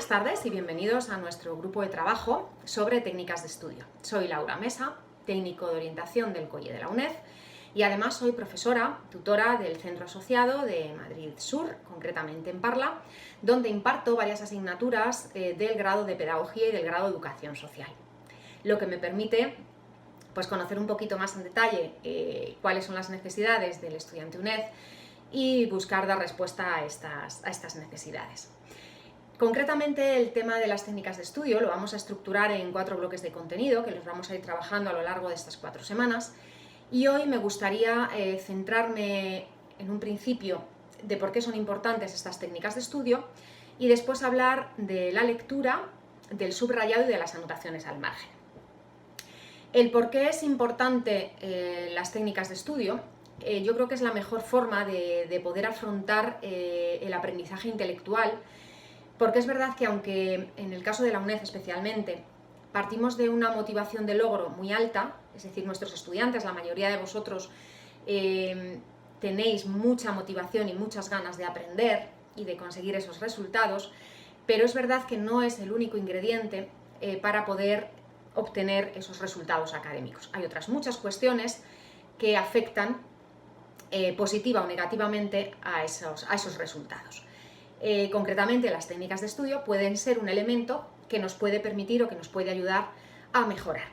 Buenas tardes y bienvenidos a nuestro grupo de trabajo sobre técnicas de estudio. Soy Laura Mesa, técnico de orientación del COIE de la UNED y además soy profesora, tutora del Centro Asociado de Madrid Sur, concretamente en Parla, donde imparto varias asignaturas del grado de Pedagogía y del grado de Educación Social, lo que me permite conocer un poquito más en detalle cuáles son las necesidades del estudiante UNED y buscar dar respuesta a estas necesidades. Concretamente, el tema de las técnicas de estudio lo vamos a estructurar en 4 bloques de contenido que los vamos a ir trabajando a lo largo de estas 4 semanas, y hoy me gustaría centrarme en un principio de por qué son importantes estas técnicas de estudio y después hablar de la lectura, del subrayado y de las anotaciones al margen. El por qué es importante las técnicas de estudio, yo creo que es la mejor forma de poder afrontar el aprendizaje intelectual, porque es verdad que aunque en el caso de la UNED especialmente partimos de una motivación de logro muy alta, es decir, nuestros estudiantes, la mayoría de vosotros tenéis mucha motivación y muchas ganas de aprender y de conseguir esos resultados, pero es verdad que no es el único ingrediente para poder obtener esos resultados académicos. Hay otras muchas cuestiones que afectan positiva o negativamente a esos resultados. Concretamente, las técnicas de estudio pueden ser un elemento que nos puede permitir o que nos puede ayudar a mejorar.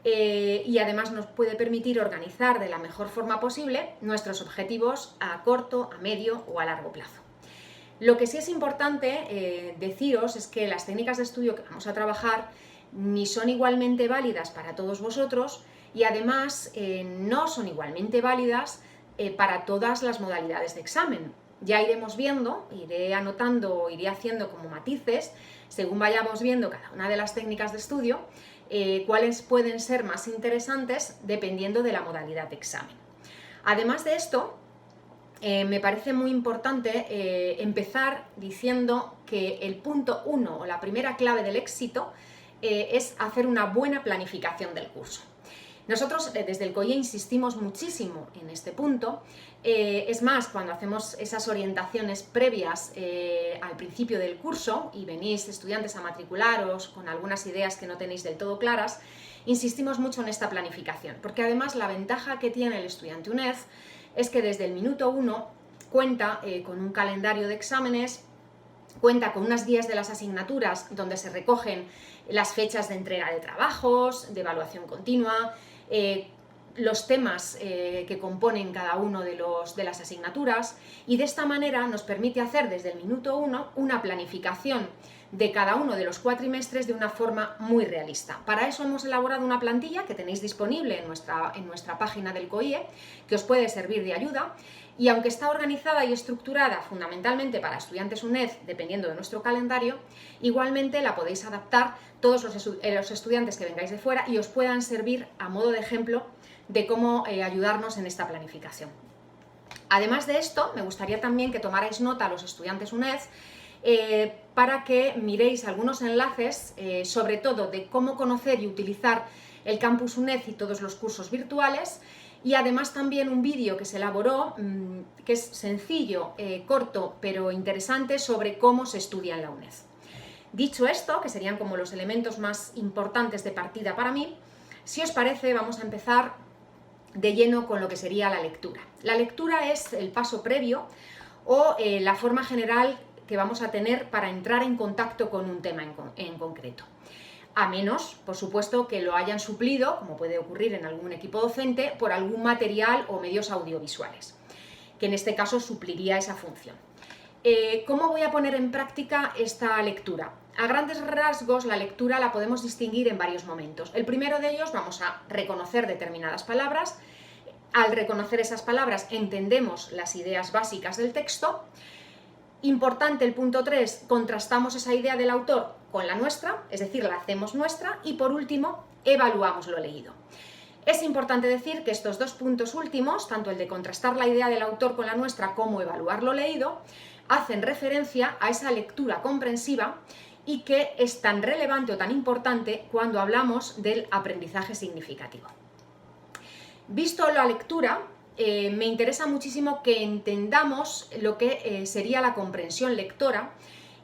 Y además nos puede permitir organizar de la mejor forma posible nuestros objetivos a corto, a medio o a largo plazo. Lo que sí es importante deciros es que las técnicas de estudio que vamos a trabajar ni son igualmente válidas para todos vosotros y además no son igualmente válidas para todas las modalidades de examen. Ya iremos viendo, iré anotando, iré haciendo como matices, según vayamos viendo cada una de las técnicas de estudio, cuáles pueden ser más interesantes dependiendo de la modalidad de examen. Además de esto, me parece muy importante empezar diciendo que el punto 1 o la primera clave del éxito es hacer una buena planificación del curso. Nosotros desde el COIE insistimos muchísimo en este punto, es más, cuando hacemos esas orientaciones previas al principio del curso y venís estudiantes a matricularos con algunas ideas que no tenéis del todo claras, insistimos mucho en esta planificación, porque además la ventaja que tiene el estudiante UNED es que desde el minuto 1 cuenta con un calendario de exámenes, cuenta con unas guías de las asignaturas donde se recogen las fechas de entrega de trabajos, de evaluación continua, los temas que componen cada uno de las asignaturas, y de esta manera nos permite hacer desde el minuto 1 una planificación de cada uno de los cuatrimestres de una forma muy realista. Para eso hemos elaborado una plantilla que tenéis disponible en nuestra página del COIE, que os puede servir de ayuda, y aunque está organizada y estructurada fundamentalmente para estudiantes UNED, dependiendo de nuestro calendario, igualmente la podéis adaptar todos los estudiantes que vengáis de fuera y os puedan servir a modo de ejemplo de cómo ayudarnos en esta planificación. Además de esto, me gustaría también que tomarais nota a los estudiantes UNED para que miréis algunos enlaces, sobre todo de cómo conocer y utilizar el Campus UNED y todos los cursos virtuales, y además también un vídeo que se elaboró, que es sencillo, corto, pero interesante, sobre cómo se estudia en la UNED. Dicho esto, que serían como los elementos más importantes de partida para mí, si os parece vamos a empezar de lleno con lo que sería la lectura. La lectura es el paso previo o la forma general que vamos a tener para entrar en contacto con un tema en concreto. A menos, por supuesto, que lo hayan suplido, como puede ocurrir en algún equipo docente, por algún material o medios audiovisuales, que en este caso supliría esa función. ¿Cómo voy a poner en práctica esta lectura? A grandes rasgos, la lectura la podemos distinguir en varios momentos. El primero de ellos, vamos a reconocer determinadas palabras. Al reconocer esas palabras, entendemos las ideas básicas del texto. Importante el punto 3, contrastamos esa idea del autor con la nuestra, es decir, la hacemos nuestra, y por último, evaluamos lo leído. Es importante decir que estos 2 puntos últimos, tanto el de contrastar la idea del autor con la nuestra como evaluar lo leído, hacen referencia a esa lectura comprensiva y que es tan relevante o tan importante cuando hablamos del aprendizaje significativo. Visto la lectura, me interesa muchísimo que entendamos lo que sería la comprensión lectora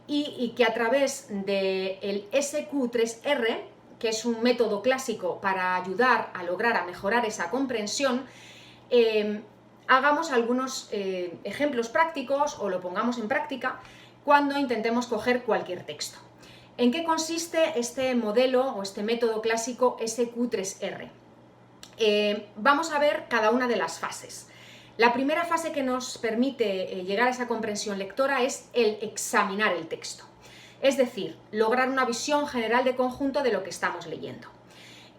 y que a través del SQ3R, que es un método clásico para ayudar a lograr, a mejorar esa comprensión, hagamos algunos ejemplos prácticos o lo pongamos en práctica cuando intentemos coger cualquier texto. ¿En qué consiste este modelo o este método clásico SQ3R? Vamos a ver cada una de las fases. La primera fase que nos permite llegar a esa comprensión lectora es el examinar el texto, es decir, lograr una visión general de conjunto de lo que estamos leyendo.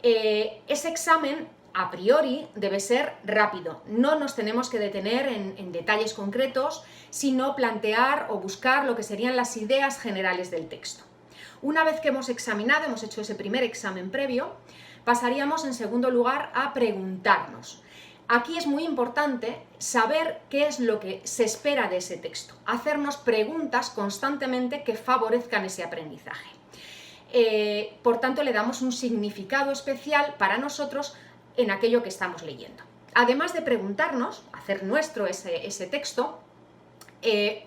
Ese examen, a priori, debe ser rápido, no nos tenemos que detener en detalles concretos, sino plantear o buscar lo que serían las ideas generales del texto. Una vez que hemos examinado, hemos hecho ese primer examen previo, pasaríamos en segundo lugar a preguntarnos. Aquí es muy importante saber qué es lo que se espera de ese texto, hacernos preguntas constantemente que favorezcan ese aprendizaje. Por tanto, le damos un significado especial para nosotros en aquello que estamos leyendo. Además de preguntarnos, hacer nuestro ese texto,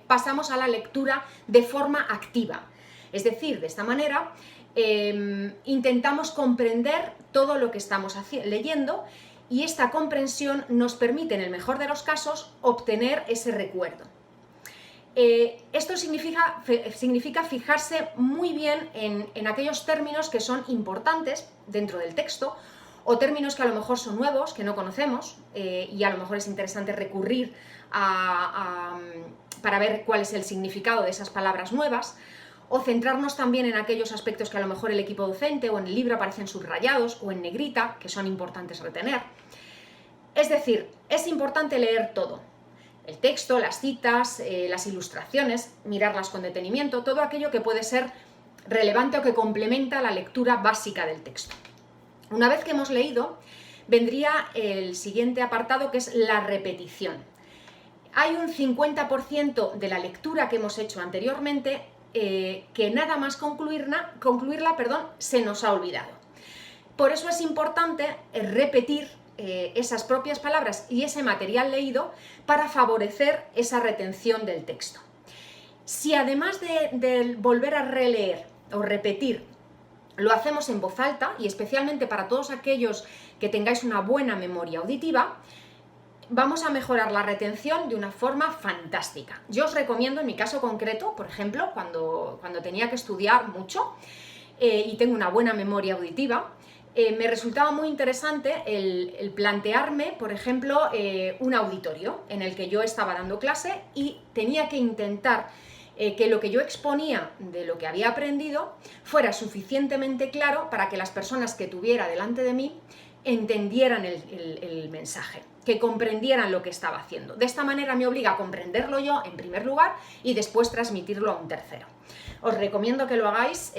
pasamos a la lectura de forma activa. Es decir, de esta manera intentamos comprender todo lo que estamos leyendo y esta comprensión nos permite, en el mejor de los casos, obtener ese recuerdo. Esto significa fijarse muy bien en aquellos términos que son importantes dentro del texto o términos que a lo mejor son nuevos, que no conocemos y a lo mejor es interesante recurrir para ver cuál es el significado de esas palabras nuevas, o centrarnos también en aquellos aspectos que a lo mejor el equipo docente o en el libro aparecen subrayados o en negrita, que son importantes retener. Es decir, es importante leer todo. El texto, las citas, las ilustraciones, mirarlas con detenimiento, todo aquello que puede ser relevante o que complementa la lectura básica del texto. Una vez que hemos leído, vendría el siguiente apartado, que es la repetición. Hay un 50% de la lectura que hemos hecho anteriormente que nada más concluirla, se nos ha olvidado. Por eso es importante repetir esas propias palabras y ese material leído para favorecer esa retención del texto. Si además de volver a releer o repetir, lo hacemos en voz alta, y especialmente para todos aquellos que tengáis una buena memoria auditiva, vamos a mejorar la retención de una forma fantástica. Yo os recomiendo, en mi caso concreto, por ejemplo, cuando tenía que estudiar mucho y tengo una buena memoria auditiva, me resultaba muy interesante el plantearme, por ejemplo, un auditorio en el que yo estaba dando clase y tenía que intentar que lo que yo exponía de lo que había aprendido fuera suficientemente claro para que las personas que tuviera delante de mí entendieran el mensaje, que comprendieran lo que estaba haciendo. De esta manera me obliga a comprenderlo yo en primer lugar y después transmitirlo a un tercero. Os recomiendo que lo hagáis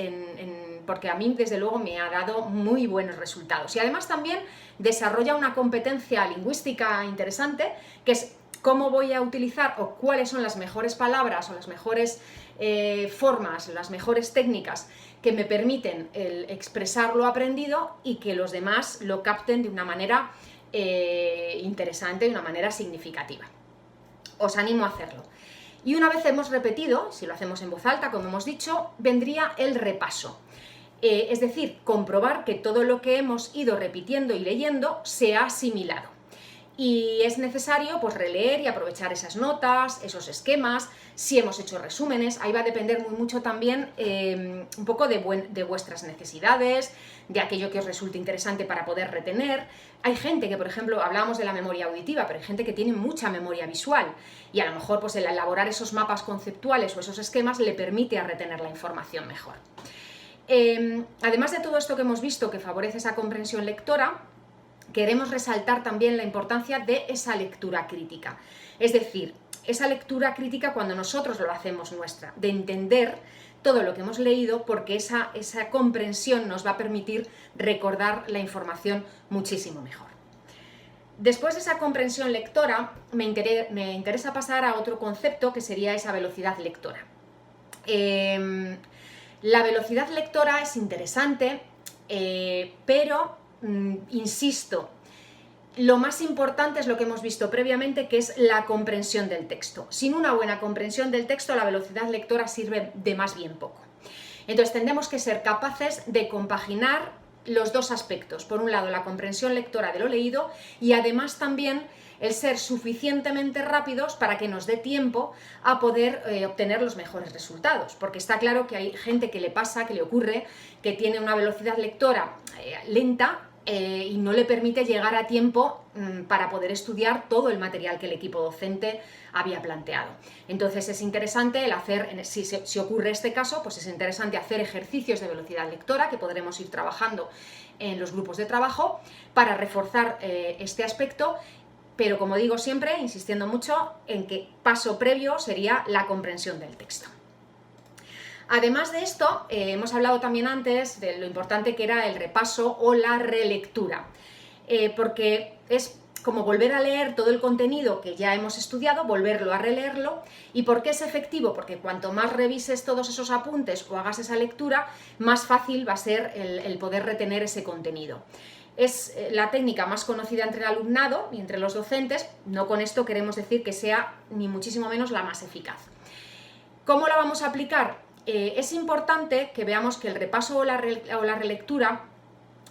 porque a mí desde luego me ha dado muy buenos resultados y además también desarrolla una competencia lingüística interesante, que es cómo voy a utilizar o cuáles son las mejores palabras o las mejores formas, las mejores técnicas que me permiten expresar lo aprendido y que los demás lo capten de una manera interesante, de una manera significativa. Os animo a hacerlo. Y una vez hemos repetido, si lo hacemos en voz alta, como hemos dicho, vendría el repaso. Es decir, comprobar que todo lo que hemos ido repitiendo y leyendo se ha asimilado. Y es necesario pues releer y aprovechar esas notas, esos esquemas, si hemos hecho resúmenes. Ahí va a depender mucho también un poco de vuestras necesidades, de aquello que os resulte interesante para poder retener. Hay gente que, por ejemplo, hablábamos de la memoria auditiva, pero hay gente que tiene mucha memoria visual y a lo mejor pues el elaborar esos mapas conceptuales o esos esquemas le permite a retener la información mejor. Además de todo esto que hemos visto que favorece esa comprensión lectora, queremos resaltar también la importancia de esa lectura crítica. Es decir, esa lectura crítica cuando nosotros lo hacemos nuestra, de entender todo lo que hemos leído, porque esa comprensión nos va a permitir recordar la información muchísimo mejor. Después de esa comprensión lectora, me interesa pasar a otro concepto que sería esa velocidad lectora. La velocidad lectora es interesante, pero insisto, lo más importante es lo que hemos visto previamente, que es la comprensión del texto. Sin una buena comprensión del texto, la velocidad lectora sirve de más bien poco. Entonces tendremos que ser capaces de compaginar los dos aspectos. Por un lado, la comprensión lectora de lo leído y además también el ser suficientemente rápidos para que nos dé tiempo a poder obtener los mejores resultados. Porque está claro que hay gente que le pasa, que le ocurre, que tiene una velocidad lectora lenta y no le permite llegar a tiempo para poder estudiar todo el material que el equipo docente había planteado. Entonces es interesante el hacer, si ocurre este caso, pues es interesante hacer ejercicios de velocidad lectora que podremos ir trabajando en los grupos de trabajo para reforzar este aspecto, pero como digo siempre, insistiendo mucho en que paso previo sería la comprensión del texto. Además de esto, hemos hablado también antes de lo importante que era el repaso o la relectura, porque es como volver a leer todo el contenido que ya hemos estudiado, volverlo a releerlo. ¿Y por qué es efectivo? Porque cuanto más revises todos esos apuntes o hagas esa lectura, más fácil va a ser el poder retener ese contenido. Es la técnica más conocida entre el alumnado y entre los docentes. No con esto queremos decir que sea ni muchísimo menos la más eficaz. ¿Cómo la vamos a aplicar? Es importante que veamos que el repaso o la relectura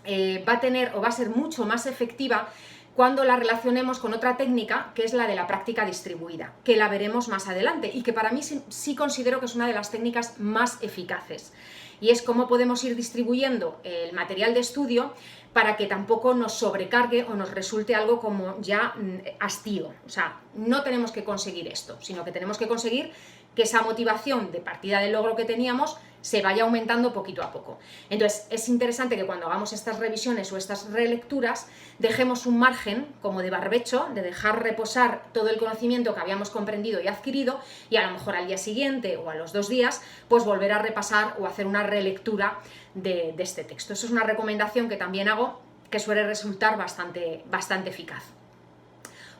va a ser mucho más efectiva cuando la relacionemos con otra técnica, que es la de la práctica distribuida, que la veremos más adelante y que para mí sí considero que es una de las técnicas más eficaces. Y es cómo podemos ir distribuyendo el material de estudio para que tampoco nos sobrecargue o nos resulte algo como ya hastío. O sea, no tenemos que conseguir esto, sino que tenemos que conseguir que esa motivación de partida del logro que teníamos se vaya aumentando poquito a poco. Entonces, es interesante que cuando hagamos estas revisiones o estas relecturas, dejemos un margen como de barbecho, de dejar reposar todo el conocimiento que habíamos comprendido y adquirido, y a lo mejor al día siguiente o a los 2 días, pues volver a repasar o hacer una relectura de este texto. Eso es una recomendación que también hago, que suele resultar bastante eficaz.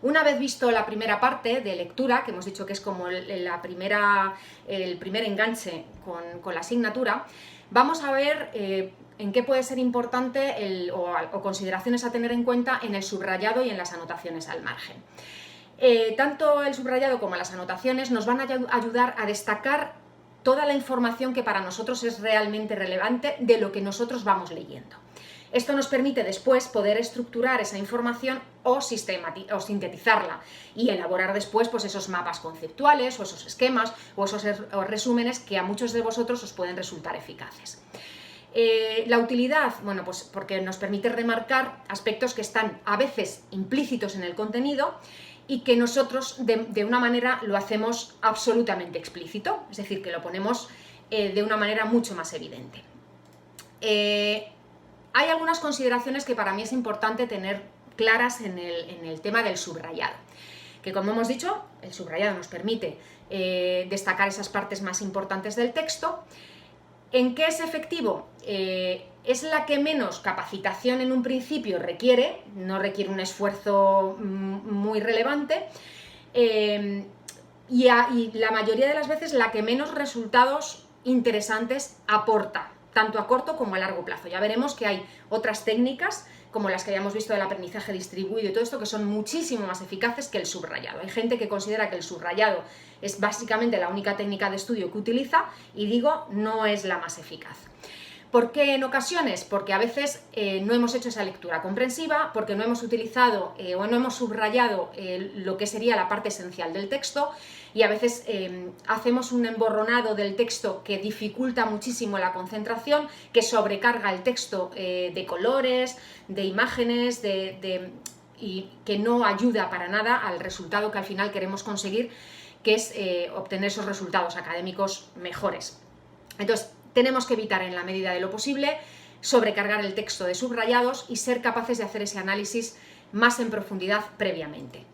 Una vez visto la primera parte de lectura, que hemos dicho que es como el primer enganche con la asignatura, vamos a ver en qué puede ser importante o consideraciones a tener en cuenta en el subrayado y en las anotaciones al margen. Tanto el subrayado como las anotaciones nos van a ayudar a destacar toda la información que para nosotros es realmente relevante de lo que nosotros vamos leyendo. Esto nos permite después poder estructurar esa información o sintetizarla y elaborar después pues, esos mapas conceptuales o esos esquemas o esos resúmenes que a muchos de vosotros os pueden resultar eficaces. La utilidad, bueno, pues porque nos permite remarcar aspectos que están a veces implícitos en el contenido y que nosotros de una manera lo hacemos absolutamente explícito, es decir, que lo ponemos de una manera mucho más evidente. Hay algunas consideraciones que para mí es importante tener claras en el tema del subrayado, que como hemos dicho, el subrayado nos permite destacar esas partes más importantes del texto. ¿En qué es efectivo? Es la que menos capacitación en un principio requiere, no requiere un esfuerzo muy relevante, y la mayoría de las veces la que menos resultados interesantes aporta, tanto a corto como a largo plazo. Ya veremos que hay otras técnicas, como las que habíamos visto del aprendizaje distribuido y todo esto, que son muchísimo más eficaces que el subrayado. Hay gente que considera que el subrayado es básicamente la única técnica de estudio que utiliza, y digo, no es la más eficaz. ¿Por qué en ocasiones? Porque a veces no hemos hecho esa lectura comprensiva, porque no hemos utilizado o no hemos subrayado lo que sería la parte esencial del texto, y a veces hacemos un emborronado del texto que dificulta muchísimo la concentración, que sobrecarga el texto de colores, de imágenes, y que no ayuda para nada al resultado que al final queremos conseguir, que es obtener esos resultados académicos mejores. Entonces, tenemos que evitar en la medida de lo posible sobrecargar el texto de subrayados y ser capaces de hacer ese análisis más en profundidad previamente.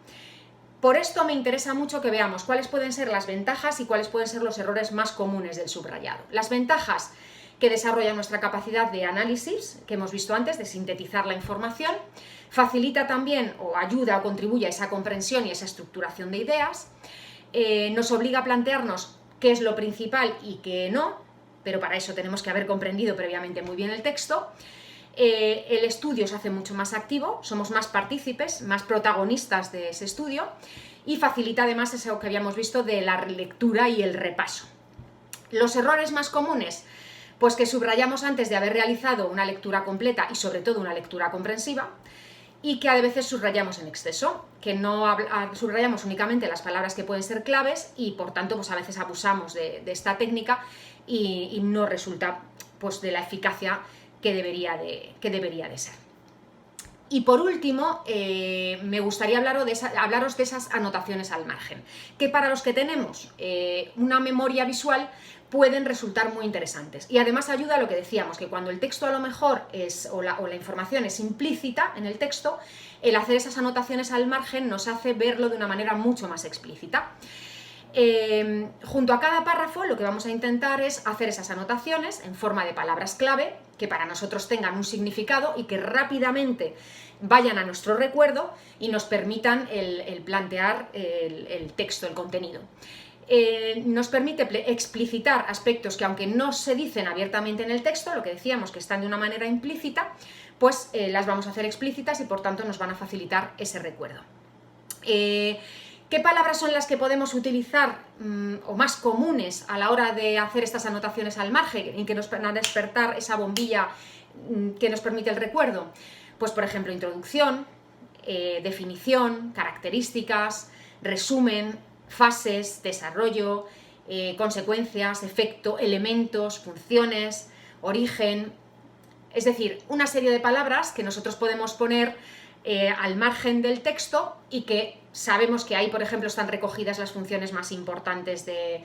Por esto me interesa mucho que veamos cuáles pueden ser las ventajas y cuáles pueden ser los errores más comunes del subrayado. Las ventajas: que desarrolla nuestra capacidad de análisis, que hemos visto antes, de sintetizar la información, facilita también o ayuda o contribuye a esa comprensión y esa estructuración de ideas, nos obliga a plantearnos qué es lo principal y qué no, pero para eso tenemos que haber comprendido previamente muy bien el texto. el estudio se hace mucho más activo, somos más partícipes, más protagonistas de ese estudio y facilita además eso que habíamos visto de la lectura y el repaso. Los errores más comunes, pues que subrayamos antes de haber realizado una lectura completa y sobre todo una lectura comprensiva, y que a veces subrayamos en exceso, que no subrayamos únicamente las palabras que pueden ser claves y por tanto pues a veces abusamos de esta técnica y no resulta pues de la eficacia que debería de ser. Y por último, me gustaría hablaros de esas anotaciones al margen, que para los que tenemos una memoria visual pueden resultar muy interesantes. Y además ayuda a lo que decíamos, que cuando el texto a lo mejor o la información es implícita en el texto, el hacer esas anotaciones al margen nos hace verlo de una manera mucho más explícita. Junto a cada párrafo lo que vamos a intentar es hacer esas anotaciones en forma de palabras clave que para nosotros tengan un significado y que rápidamente vayan a nuestro recuerdo y nos permitan el plantear el texto, el contenido. Nos permite explicitar aspectos que aunque no se dicen abiertamente en el texto, lo que decíamos que están de una manera implícita, pues las vamos a hacer explícitas y por tanto nos van a facilitar ese recuerdo. ¿Qué palabras son las que podemos utilizar o más comunes a la hora de hacer estas anotaciones al margen y que nos van a despertar esa bombilla que nos permite el recuerdo? Pues por ejemplo, introducción, definición, características, resumen, fases, desarrollo, consecuencias, efecto, elementos, funciones, origen. Es decir, una serie de palabras que nosotros podemos poner al margen del texto y que sabemos que ahí, por ejemplo, están recogidas las funciones más importantes de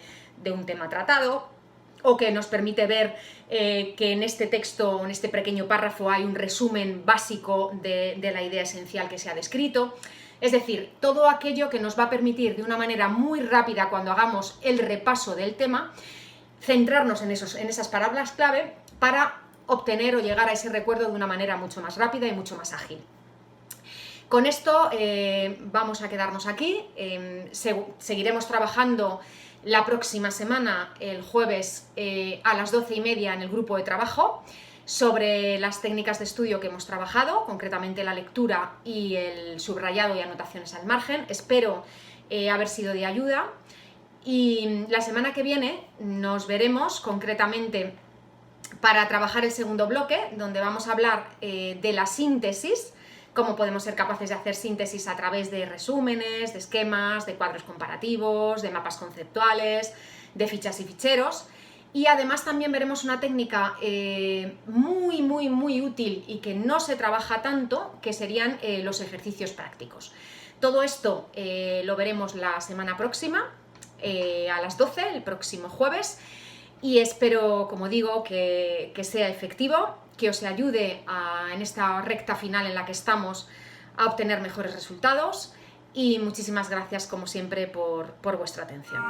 un tema tratado, o que nos permite ver que en este texto, en este pequeño párrafo, hay un resumen básico de la idea esencial que se ha descrito. Es decir, todo aquello que nos va a permitir de una manera muy rápida, cuando hagamos el repaso del tema, centrarnos en esas palabras clave para obtener o llegar a ese recuerdo de una manera mucho más rápida y mucho más ágil. Con esto vamos a quedarnos aquí, seguiremos trabajando la próxima semana, el jueves a las 12:30 en el grupo de trabajo, sobre las técnicas de estudio que hemos trabajado, concretamente la lectura y el subrayado y anotaciones al margen. Espero haber sido de ayuda y la semana que viene nos veremos concretamente para trabajar el segundo bloque, donde vamos a hablar de la síntesis, cómo podemos ser capaces de hacer síntesis a través de resúmenes, de esquemas, de cuadros comparativos, de mapas conceptuales, de fichas y ficheros. Y además también veremos una técnica muy útil y que no se trabaja tanto, que serían los ejercicios prácticos. Todo esto lo veremos la semana próxima, a las 12, el próximo jueves, y espero, como digo, que sea efectivo, que os ayude en esta recta final en la que estamos a obtener mejores resultados, y muchísimas gracias como siempre por vuestra atención.